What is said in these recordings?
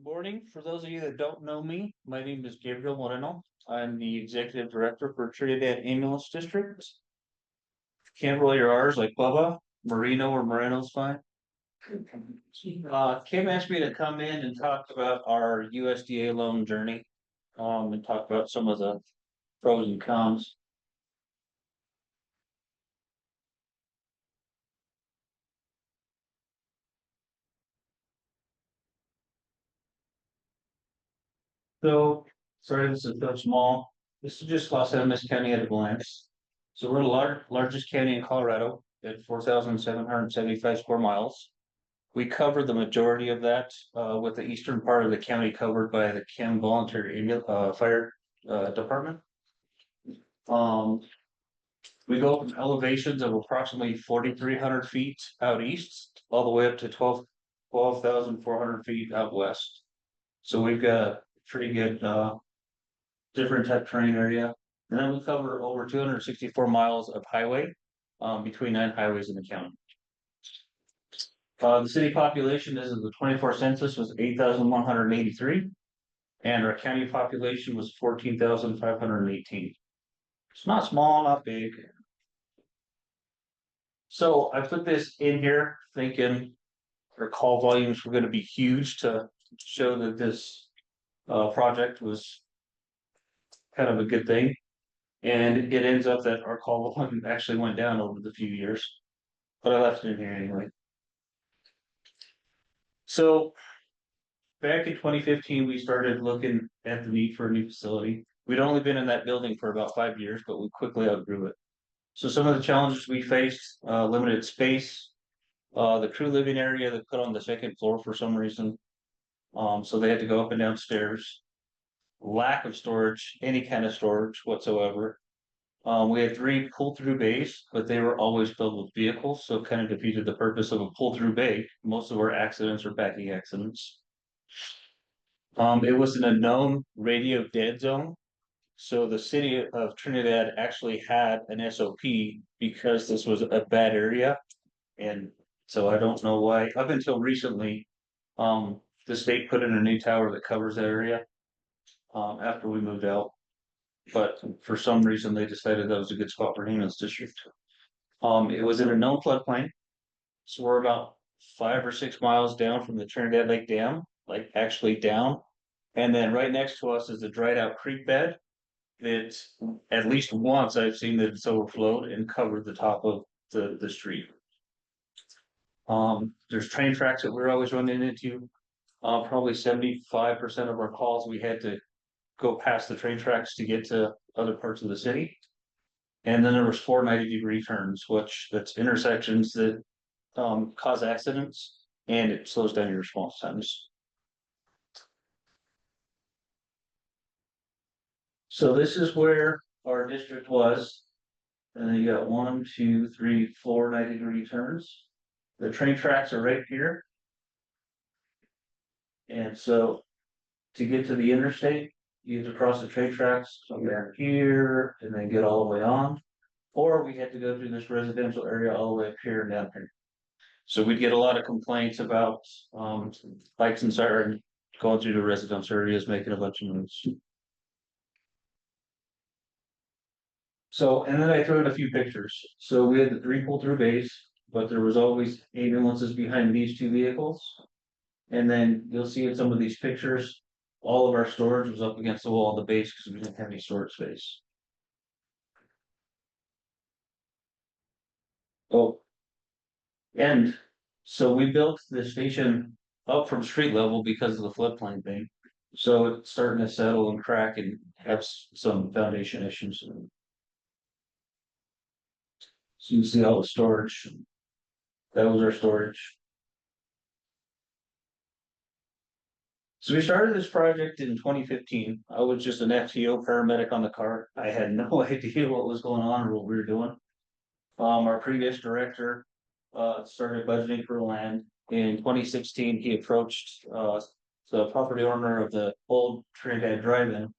Morning. For those of you that don't know me, my name is Gabriel Moreno. I'm the Executive Director for Trinidad Ambulance District. Can't roll your R's like Bubba. Marino or Moreno's fine. Kim asked me to come in and talk about our USDA loan journey, and talk about some of the pros and cons. So, sorry, this is so small. This is just Los Angeles County at a glance. So we're the largest county in Colorado at 4,775 square miles. We cover the majority of that, with the eastern part of the county covered by the Kim Voluntary Fire Department. Um, we go from elevations of approximately 4,300 feet out east, all the way up to 12,400 feet out west. So we've got a pretty good different type terrain area. And then we cover over 264 miles of highway, between 9 highways in the county. The city population as of the 24 census was 8,183, and our county population was 14,518. It's not small, not big. So I put this in here thinking our call volumes were going to be huge to show that this project was kind of a good thing. And it ends up that our call volume actually went down over the few years, but I left it in here anyway. So back in 2015, we started looking at the need for a new facility. We'd only been in that building for about 5 years, but we quickly outgrew it. So some of the challenges we faced, limited space, the crew living area they put on the second floor for some reason. So they had to go up and down stairs. Lack of storage, any kind of storage whatsoever. We had three pull-through bays, but they were always filled with vehicles, so it kind of defeated the purpose of a pull-through bay. Most of our accidents are backing accidents. It was in a known radio dead zone. So the city of Trinidad actually had an SOP because this was a bad area. And so I don't know why, up until recently, the state put in a new tower that covers that area, after we moved out. But for some reason, they decided that was a good spot for Heenan's district. It was in a known floodplain. So we're about 5 or 6 miles down from the Trinidad Lake Dam, like actually down. And then right next to us is the dried out creek bed that at least once I've seen that it's overflowed and covered the top of the street. There's train tracks that we're always running into. Probably 75% of our calls we had to go past the train tracks to get to other parts of the city. And then there was 490-degree turns, which that's intersections that cause accidents, and it slows down your response times. So this is where our district was. And then you got 1, 2, 3, 4 90-degree turns. The train tracks are right here. And so to get to the interstate, you have to cross the train tracks, come down here, and then get all the way on. Or we had to go through this residential area all the way up here and down here. So we'd get a lot of complaints about lights and siren going through the residential areas, making a bunch of noise. So, and then I threw in a few pictures. So we had the three pull-through bays, but there was always ambulances behind these two vehicles. And then you'll see in some of these pictures, all of our storage was up against the wall of the base because we didn't have any storage space. Oh, and so we built the station up from street level because of the floodplain thing. So it's starting to settle and crack and have some foundation issues. So you see all the storage. That was our storage. So we started this project in 2015. I was just an FTO paramedic on the cart. I had no idea what was going on or what we were doing. Our previous director started budgeting for land. In 2016, he approached the property owner of the old Trinidad Drive-In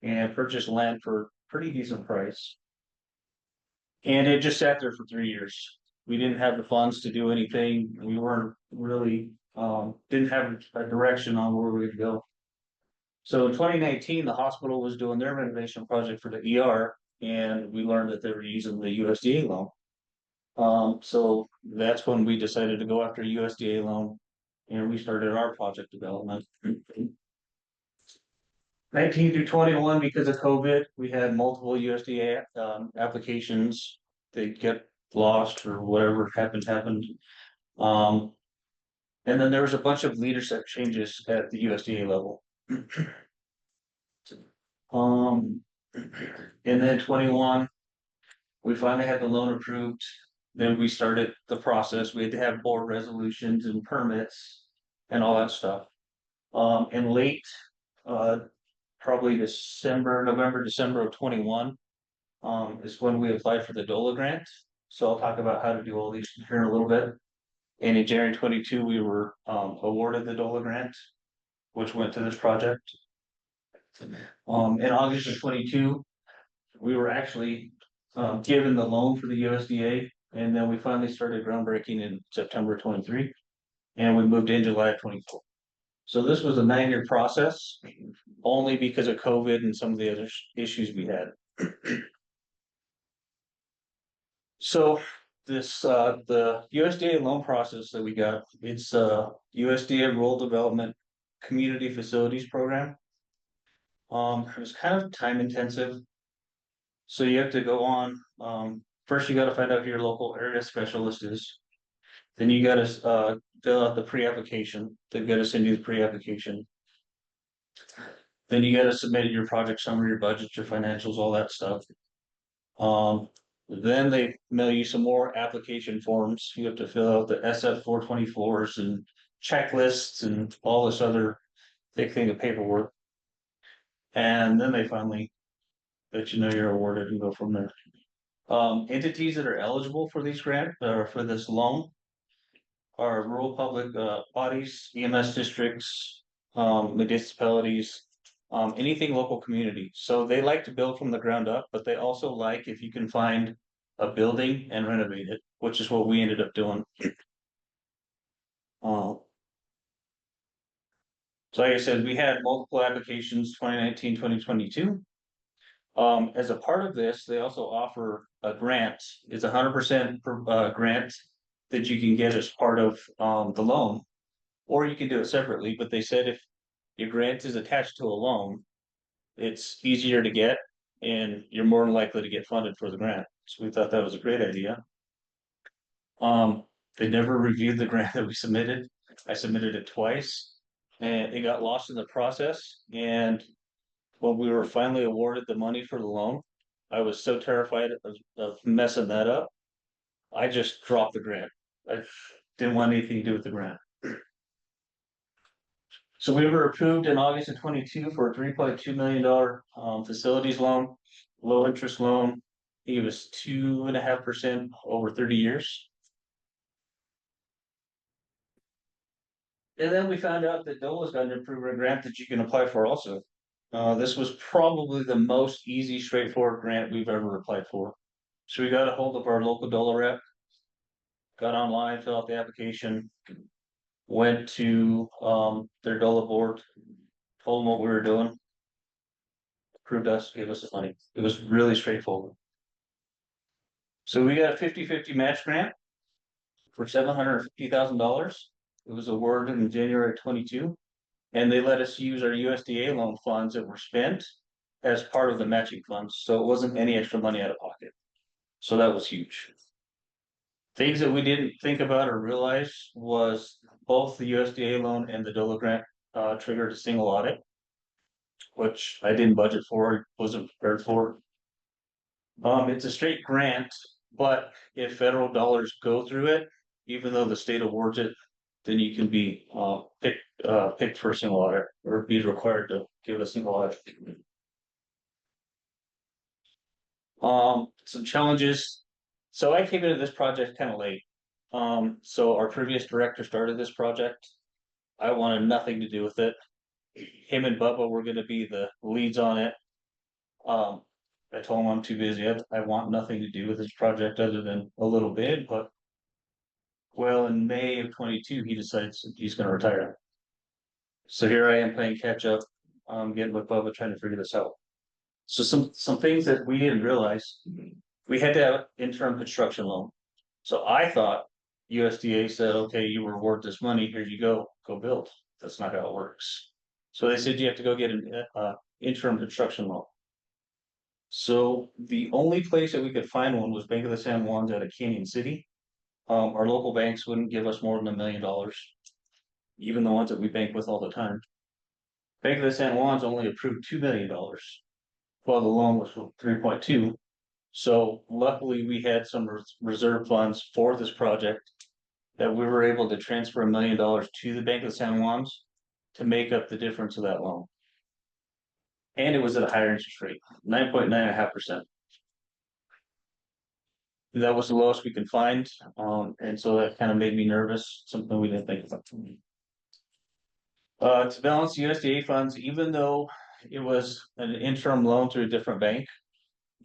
and purchased land for a pretty decent price. And it just sat there for 3 years. We didn't have the funds to do anything. We weren't really didn't have a direction on where we would go. So in 2019, the hospital was doing their renovation project for the ER, and we learned that they were using the USDA loan. So that's when we decided to go after a USDA loan, and we started our project development. 19 through 21, because of COVID, we had multiple USDA applications. They get lost or whatever happened. Um, and then there was a bunch of leadership changes at the USDA level. Um, and then 21, we finally had the loan approved. Then we started the process. We had to have board resolutions and permits and all that stuff. In late, uh, probably November, December of 21, is when we applied for the DOLA grant. So I'll talk about how to do all these here in a little bit. And in January 22, we were awarded the DOLA grant, which went to this project. In August of 22, we were actually given the loan for the USDA, and then we finally started groundbreaking in September 23, and we moved in July of 24. So this was a 9-year process, only because of COVID and some of the other issues we had. So this the USDA loan process that we got, it's USDA Rural Development Community Facilities Program. It was kind of time intensive. So you have to go on, first you gotta find out who your local area specialist is. Then you gotta fill out the pre-application. They've gotta send you the pre-application. Then you gotta submit your project summary, your budget, your financials, all that stuff. Then they mail you some more application forms. You have to fill out the SF 424s and checklists and all this other big thing of paperwork. And then they finally let you know you're awarded and go from there. Entities that are eligible for these grant or for this loan are rural public bodies, EMS districts, municipalities, anything local community. So they like to build from the ground up, but they also like if you can find a building and renovate it, which is what we ended up doing. Uh, so like I said, we had multiple applications, 2019, 2022. As a part of this, they also offer a grant. It's 100% grant that you can get as part of the loan, or you can do it separately. But they said if your grant is attached to a loan, it's easier to get and you're more than likely to get funded for the grant. So we thought that was a great idea. They never reviewed the grant that we submitted. I submitted it twice and it got lost in the process. And when we were finally awarded the money for the loan, I was so terrified of messing that up. I just dropped the grant. I didn't want anything to do with the grant. So we were approved in August of 22 for a $3.2 million facilities loan, low interest loan. It was 2.5% over 30 years. And then we found out that DOLA's got an improvement grant that you can apply for also. This was probably the most easy, straightforward grant we've ever applied for. So we got a hold of our local DOLA rep, got online, filled out the application, went to their DOLA board, told them what we were doing, approved us, gave us the money. It was really straightforward. So we got a 50-50 match grant for $750,000. It was awarded in January 22, and they let us use our USDA loan funds that were spent as part of the matching funds. So it wasn't any extra money out of pocket. So that was huge. Things that we didn't think about or realize was both the USDA loan and the DOLA grant triggered a single audit, which I didn't budget for, wasn't prepared for. It's a straight grant, but if federal dollars go through it, even though the state awards it, then you can be picked for a single audit or be required to give a single audit. Some challenges. So I came into this project kind of late. So our previous director started this project. I wanted nothing to do with it. Him and Bubba were going to be the leads on it. I told him I'm too busy. I want nothing to do with this project other than a little bit, but Well, in May of 22, he decides he's gonna retire. So here I am playing catch up, getting with Bubba, trying to figure this out. So some things that we didn't realize, we had to have interim construction loan. So I thought USDA said, okay, you were awarded this money, here you go build. That's not how it works. So they said you have to go get an interim construction loan. So the only place that we could find one was Bank of the San Juans out of Canyon City. Our local banks wouldn't give us more than $1 million, even the ones that we bank with all the time. Bank of the San Juans only approved $2 million, while the loan was for 3.2. So luckily, we had some reserve funds for this project that we were able to transfer $1 million to the Bank of the San Juans to make up the difference of that loan. And it was at a higher interest rate, 9.95%. That was the lowest we could find, and so that kind of made me nervous, something we didn't think about. To balance USDA funds, even though it was an interim loan through a different bank,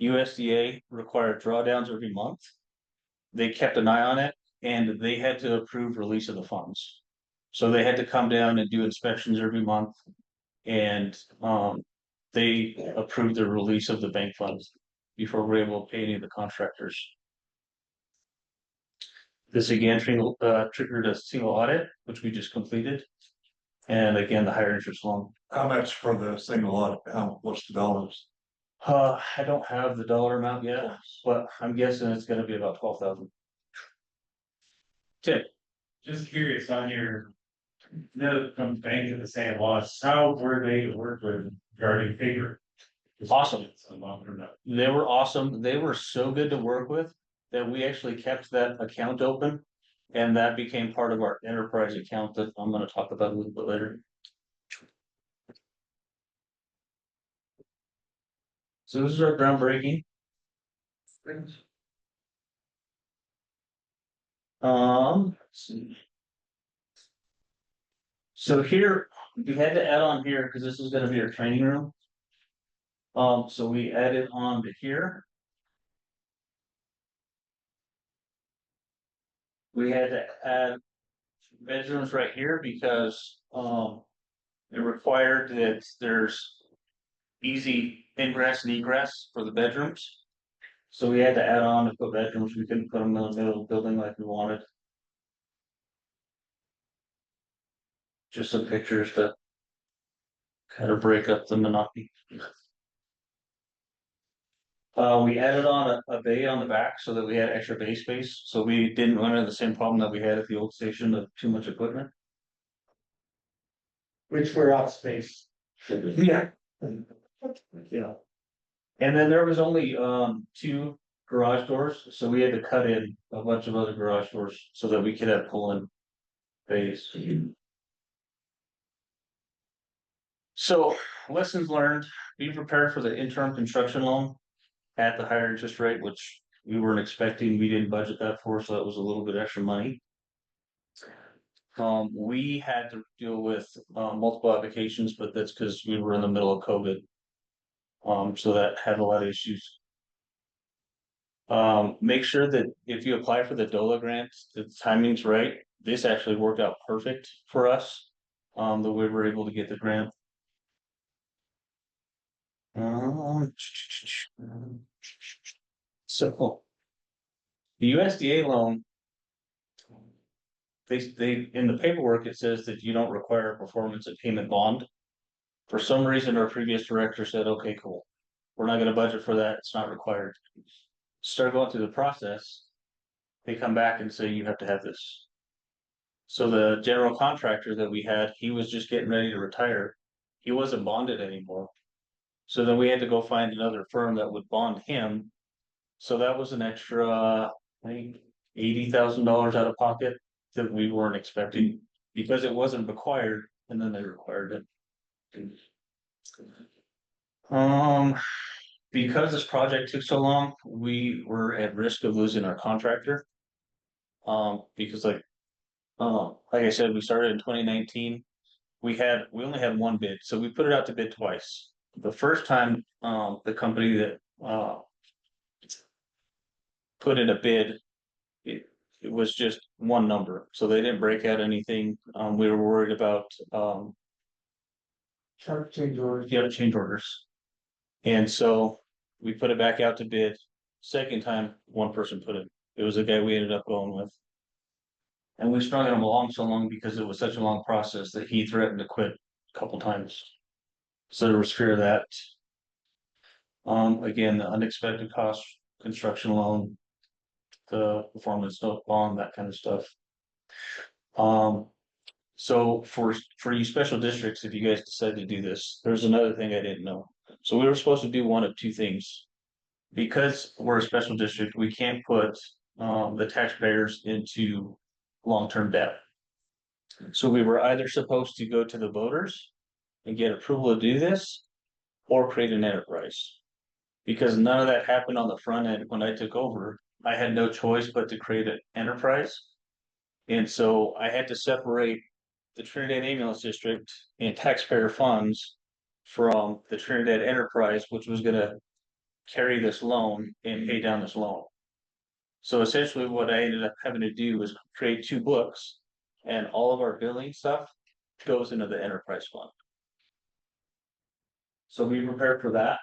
USDA required drawdowns every month. They kept an eye on it, and they had to approve release of the funds. So they had to come down and do inspections every month, and they approved the release of the bank funds before we were able to pay any of the contractors. This again triggered a single audit, which we just completed. And again, the higher interest loan. How much for the single audit? What's the dollars? I don't have the dollar amount yet, but I'm guessing it's gonna be about 12,000. Tim, Just curious on your note from Bank of the San Juans, how were they to work with regarding paper? Awesome. No. They were awesome. They were so good to work with that we actually kept that account open. And that became part of our enterprise account that I'm gonna talk about a little bit later. So this is our groundbreaking. Let's see. So here, we had to add on here because this is gonna be our training room. So we added on to here. We had to add bedrooms right here because it required that there's easy ingress and egress for the bedrooms. So we had to add on to put bedrooms. We couldn't put them in the middle of the building like we wanted. Just some pictures to kind of break up the monotony. We added on a bay on the back so that we had extra bay space, so we didn't run into the same problem that we had at the old station of too much equipment. Which were out space. Yeah. Yeah. And then there was only two garage doors, so we had to cut in a bunch of other garage doors so that we could have pull-in bays. So lessons learned, be prepared for the interim construction loan at the higher interest rate, which we weren't expecting. We didn't budget that for, so that was a little bit extra money. We had to deal with multiple applications, but that's because we were in the middle of COVID. So that had a lot of issues. Make sure that if you apply for the DOLA grant, the timing's right. This actually worked out perfect for us. That we were able to get the grant. So the USDA loan, they in the paperwork it says that you don't require a performance and payment bond. For some reason, our previous director said, okay, cool. We're not gonna budget for that, it's not required. Start going through the process, they come back and say you have to have this. So the general contractor that we had, he was just getting ready to retire. He wasn't bonded anymore. So then we had to go find another firm that would bond him. So that was an extra, I think, $80,000 out of pocket that we weren't expecting because it wasn't required, and then they required it. Because this project took so long, we were at risk of losing our contractor. Because like I said, we started in 2019. We only had one bid, so we put it out to bid twice. The first time, the company that put in a bid, it was just one number, so they didn't break out anything. We were worried about, change orders. Yeah, change orders. And so we put it back out to bid. Second time, one person put it. It was the guy we ended up going with. And we strung him along so long because it was such a long process that he threatened to quit a couple times. So there was fear of that. Again, the unexpected cost, construction loan, the performance note bond, that kind of stuff. So for you special districts, if you guys decide to do this, there's another thing I didn't know. So we were supposed to do one of two things. Because we're a special district, we can't put the taxpayers into long-term debt. So we were either supposed to go to the voters and get approval to do this, or create an enterprise. Because none of that happened on the front end when I took over, I had no choice but to create an enterprise. And so I had to separate the Trinidad Ambulance District and taxpayer funds from the Trinidad Enterprise, which was gonna carry this loan and pay down this loan. So essentially what I ended up having to do was create two books, and all of our billing stuff goes into the enterprise fund. So be prepared for that.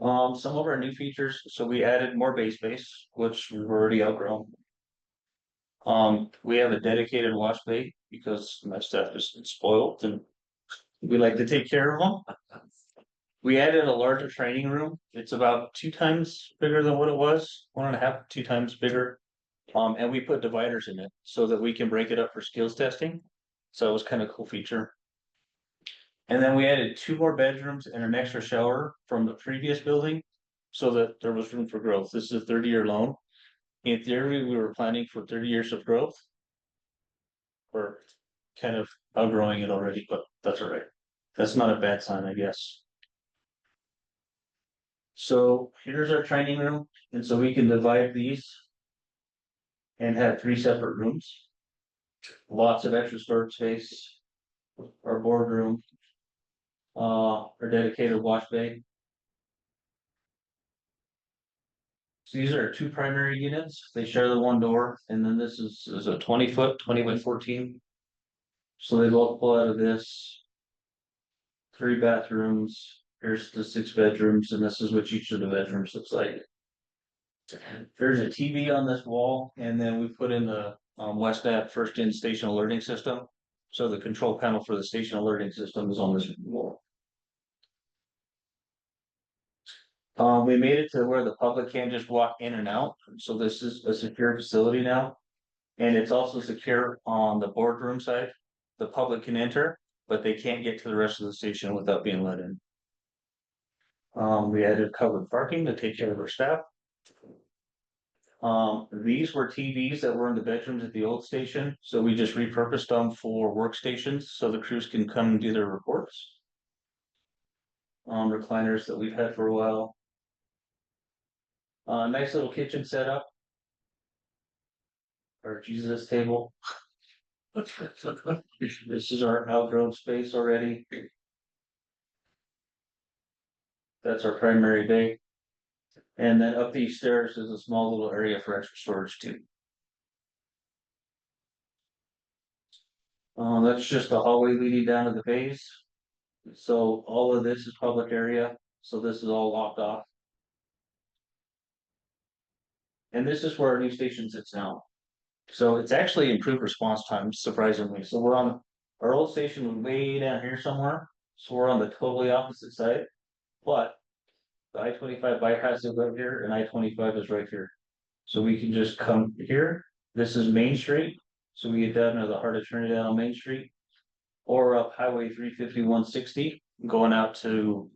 Some of our new features, so we added more bay space, which we've already outgrown. We have a dedicated wash bay because my staff is spoiled and we like to take care of them. We added a larger training room. It's about 2 times bigger than what it was, 1.5, 2 times bigger. And we put dividers in it so that we can break it up for skills testing. So it was kind of a cool feature. And then we added 2 more bedrooms and an extra shower from the previous building so that there was room for growth. This is a 30-year loan. In theory, we were planning for 30 years of growth. We're kind of outgrowing it already, but that's all right. That's not a bad sign, I guess. So here's our training room, and so we can divide these and have 3 separate rooms. Lots of extra storage space. Our boardroom, our dedicated wash bay. So these are 2 primary units. They share the one door, and then this is a 20 foot, 20 by 14. So they both pull out of this. 3 bathrooms. Here's the 6 bedrooms, and this is what each of the bedrooms looks like. There's a TV on this wall, and then we put in the West App first in station alerting system. So the control panel for the station alerting system is on this wall. We made it to where the public can't just walk in and out, so this is a secure facility now. And it's also secure on the boardroom side. The public can enter, but they can't get to the rest of the station without being let in. We added covered parking to take care of our staff. These were TVs that were in the bedrooms at the old station, so we just repurposed them for workstations so the crews can come and do their reports. Recliners that we've had for a while. Nice little kitchen setup. Our Jesus table. This is our outgrown space already. That's our primary bay. And then up these stairs is a small little area for extra storage too. That's just the hallway leading down to the bays. So all of this is public area, so this is all locked off. And this is where our new station sits now. So it's actually improved response time, surprisingly. So we're on, our old station was way down here somewhere, so we're on the totally opposite side. But the I-25 bypass is right here and I-25 is right here. So we can just come here. This is Main Street. So we get down to the heart of Trinidad on Main Street. Or up Highway 350-160, going out to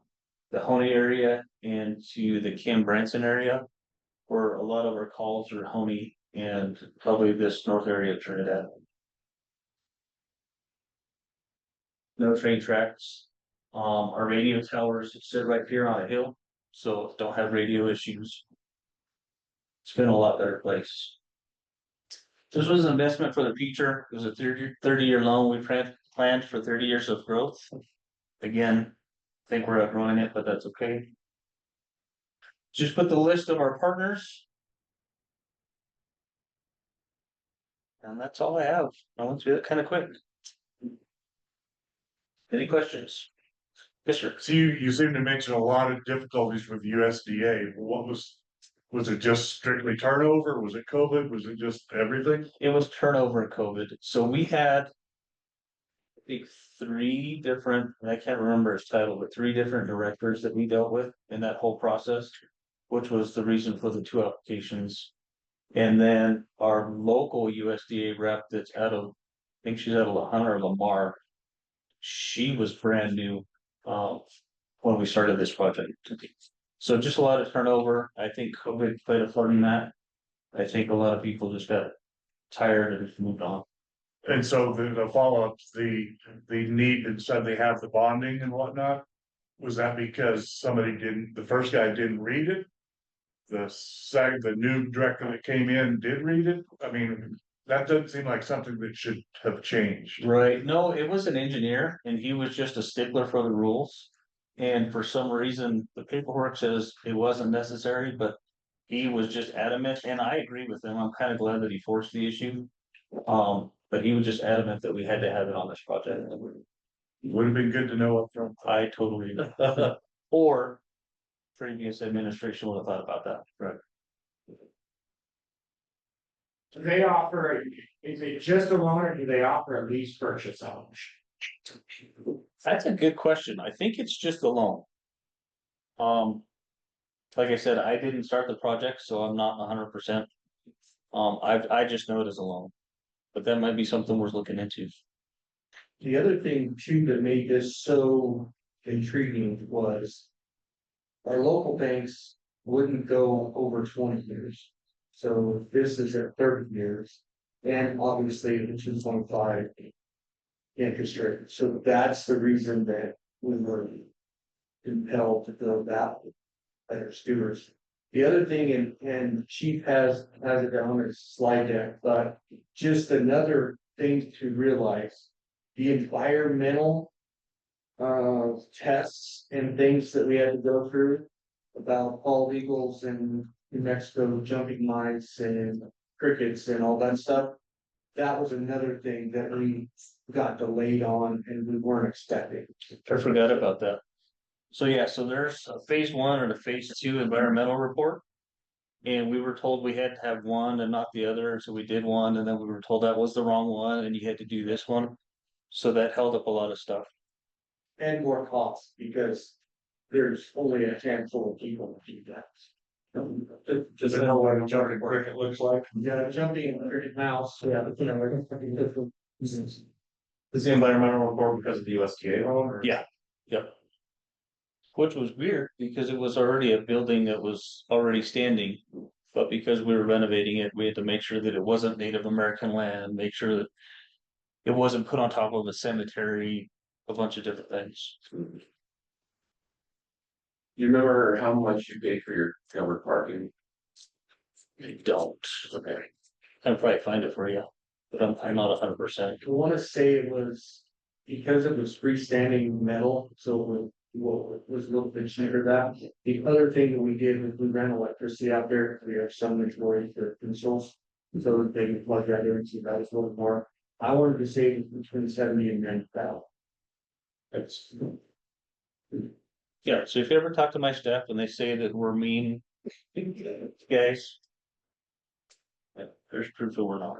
the Honey area and to the Kim Branson area, where a lot of our calls are Honey and probably this north area of Trinidad. No train tracks. Our radio towers sit right here on a hill, so don't have radio issues. It's been a lot better place. This was an investment for the future. It was a 30-year loan. We planned for 30 years of growth. Again, I think we're outgrowing it, but that's okay. just put the list of our partners. And that's all I have. I went through that kind of quick. Any questions? Yes, sir. So you seem to mention a lot of difficulties with USDA. What was it just strictly turnover? Was it COVID? Was it just everything? It was turnover and COVID. So we had, I think, three different, and I can't remember his title, but three different directors that we dealt with in that whole process, which was the reason for the two applications. And then our local USDA rep that's out of, I think she's out of La Hunter or Lamar. She was brand new when we started this project. So just a lot of turnover. I think COVID played a part in that. I think a lot of people just got tired and just moved on. And so the follow-ups, the need, and said they have the bonding and whatnot. Was that because the first guy didn't read it? The new director that came in did read it? I mean, that doesn't seem like something that should have changed. Right, no, it was an engineer and he was just a stickler for the rules. And for some reason, the paperwork says it wasn't necessary, but he was just adamant, and I agree with him. I'm kind of glad that he forced the issue. But he was just adamant that we had to have it on this project. Would have been good to know up front. I totally agree. Or previous administration would have thought about that. Right. Do they offer, is it just a loan or do they offer a lease purchase option? That's a good question. I think it's just a loan. Like I said, I didn't start the project, so I'm not 100%. I just know it as a loan, but that might be something worth looking into. The other thing too that made this so intriguing was our local banks wouldn't go over 20 years. So this is at 30 years and obviously the 2.5 interest rate. So that's the reason that we were compelled to go that better stewards. The other thing, and Chief has it down his slide deck, but just another thing to realize, the environmental tests and things that we had to go through about bald eagles and New Mexico jumping mice and crickets and all that stuff. That was another thing that we got delayed on and we weren't expecting. I forgot about that. So yeah, so there's a phase 1 and a phase 2 environmental report. And we were told we had to have one and not the other, so we did one, and then we were told that was the wrong one, and you had to do this one. So that held up a lot of stuff. And more costs because there's only a handful of people to do that. Does it know what a jumping cricket looks like? Yeah, jumping cricket mouse, yeah, you know. Is the environmental report because of the USDA loan? Or? Yeah, yep. Which was weird because it was already a building that was already standing. But because we were renovating it, we had to make sure that it wasn't Native American land, make sure that it wasn't put on top of a cemetery, a bunch of different things. You remember how much you paid for your covered parking? I don't. Okay. I'll probably find it for you, but I'm not 100%. I want to say it was because it was freestanding metal, so it was a little bit cheaper that. The other thing that we did was we ran electricity out there. We have some employees for consoles, so that they can plug that in and see that is a little more. I wanted to say between 70 and 90,000. That's Yeah, so if you ever talk to my staff and they say that we're mean guys, there's proof that we're not.